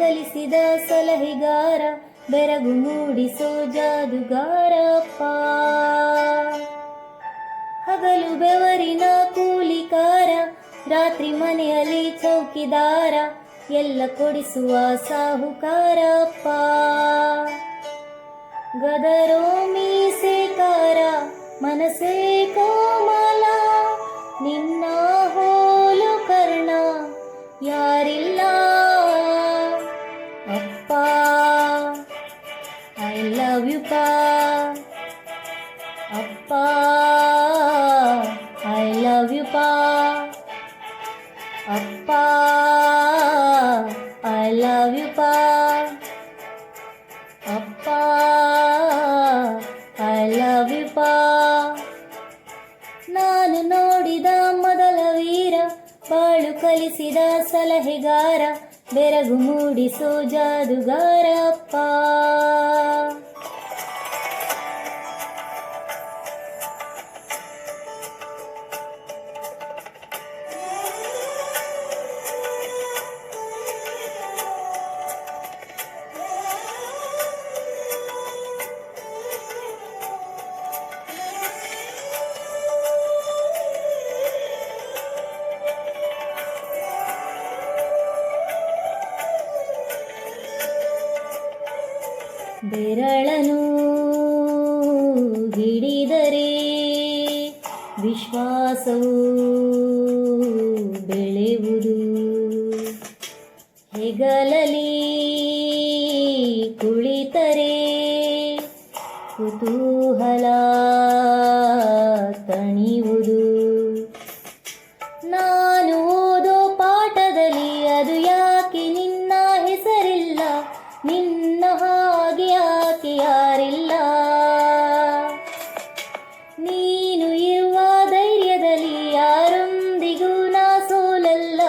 ಕಲಿಸಿದ ಸಲಹೆಗಾರ, ಬೆರಗು ಮೂಡಿಸೋ ಜಾದುಗಾರಪ್ಪ. ಹಗಲು ಬೆವರಿನ ಕೂಲಿಕಾರ, ರಾತ್ರಿ ಮನೆಯಲ್ಲಿ ಚೌಕಿದಾರ, ಎಲ್ಲ ಕೊಡಿಸುವ ಸಾಹುಕಾರಪ್ಪ. ಗದರೋ ಮೀಸೆಕಾರ, ಮನಸ್ಸೇ ಕೋಮಲ, ನಿನ್ನ ಹೋಲು ಕರ್ಣ ಯಾರಿಲ್ಲ. ಅಪ್ಪ ಐ ಲವ್ ಯು ಪಾ, ಅಪ್ಪ ಐ ಲವ್ ಯು ಪಾ, ಅಪ್ಪ ಐ ಲವ್ ಯು ಪಾ, ಅಪ್ಪ ಐ ಲವ್ ಯು ಪಾ. ನಾನು ನೋಡಿದ ಮೊದಲ ವೀರ, ಬಾಳು ಕಲಿಸಿದ ಸಲಹೆಗಾರ, ಬೆರಗು ಮೂಡಿಸೋ ಜಾದುಗಾರಪ್ಪ. ಬೆರಳನು ಹಿಡಿದರೆ ವಿಶ್ವಾಸವು ಬೆಳೆಯುವುದು, ಹೆಗಲಲ್ಲಿ ಕುಳಿತರೆ ಕುತೂಹಲ ತಣಿಯುವುದು. ನಾನು ಓದೋ ಪಾಠದಲ್ಲಿ ಅದು ಯಾಕೆ ನಿನ್ನ ಹೆಸರಿಲ್ಲ, ನಿನ್ನ ಹಾಗೆ ಯಾಕೆ ಯಾರಿಲ್ಲ. ನೀನು ಇರುವ ಧೈರ್ಯದಲ್ಲಿ ಯಾರೊಂದಿಗೂ ನಾ ಸೋಲಲ್ಲ,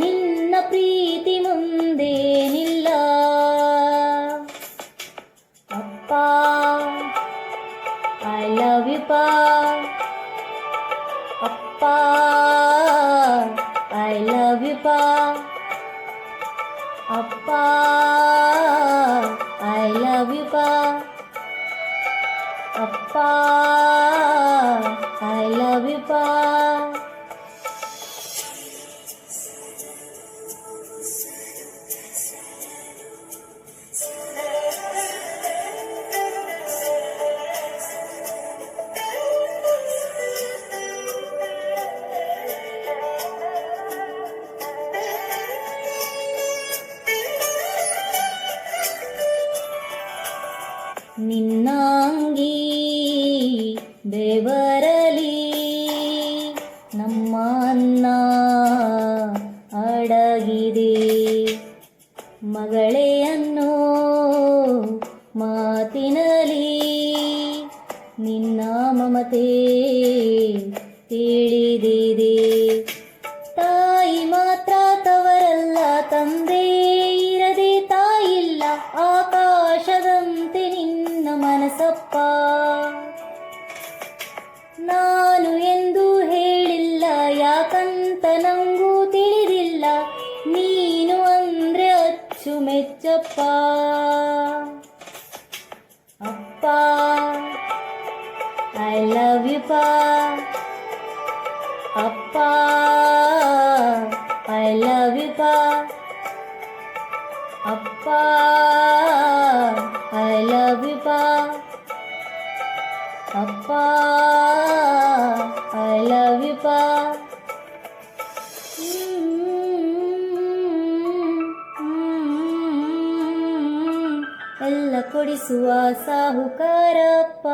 ನಿನ್ನ ಪ್ರೀತಿ ಮುಂದೇನಿಲ್ಲ. ಅಪ್ಪ ಐ ಲವ್ ಯು ಪಾ, ಅಪ್ಪ ಐ ಲವ್ ಯು ಪಾ, ಅಪ್ಪ ಐ ಲವ್ ಯು ಪಾ, ಅಪ್ಪ ಐ ಲವ್ ಯು ಪಾ. ನಿನ್ನಾಂಗಿ ಬೆವರಲಿ ನಮ್ಮ ಅನ್ನ ಅಡಗಿದೆ, ಮಗಳೇ ಅನ್ನೋ ಮಾತಿನಲಿ ನಿನ್ನ ಮಮತೆ ತಿಳಿದಿದೆ. ತಾಯಿ ಮಾತ್ರ ತವರಲ್ಲ, ತಂದೆ ಇರದೆ ತಾಯಿಲ್ಲ, ಆಕಾಶದಂತೆ ನಿನ್ನ ಮನಸಪ್ಪ. ನಾನು ಎಂದು ಹೇಳಿಲ್ಲ, ಯಾಕಂತ ನಂಗೂ ತಿಳಿದಿಲ್ಲ, ನೀನು ಅಂದ್ರೆ ಅಚ್ಚುಮೆಚ್ಚಪ್ಪ. ಅಪ್ಪ ಐ ಲವ್ ಯು ಪಾ, ಅಪ್ಪ ಐ ಲವ್ ಯು ಪಾ, ಅಪ್ಪ ಐ ಲವ್ ಯು ಪಾ, ಅಪ್ಪ ಐ ಲವ್ ಯು ಪಾ. ಎಲ್ಲ ಕೊಡಿಸುವ ಸಾಹುಕಾರಪ್ಪ.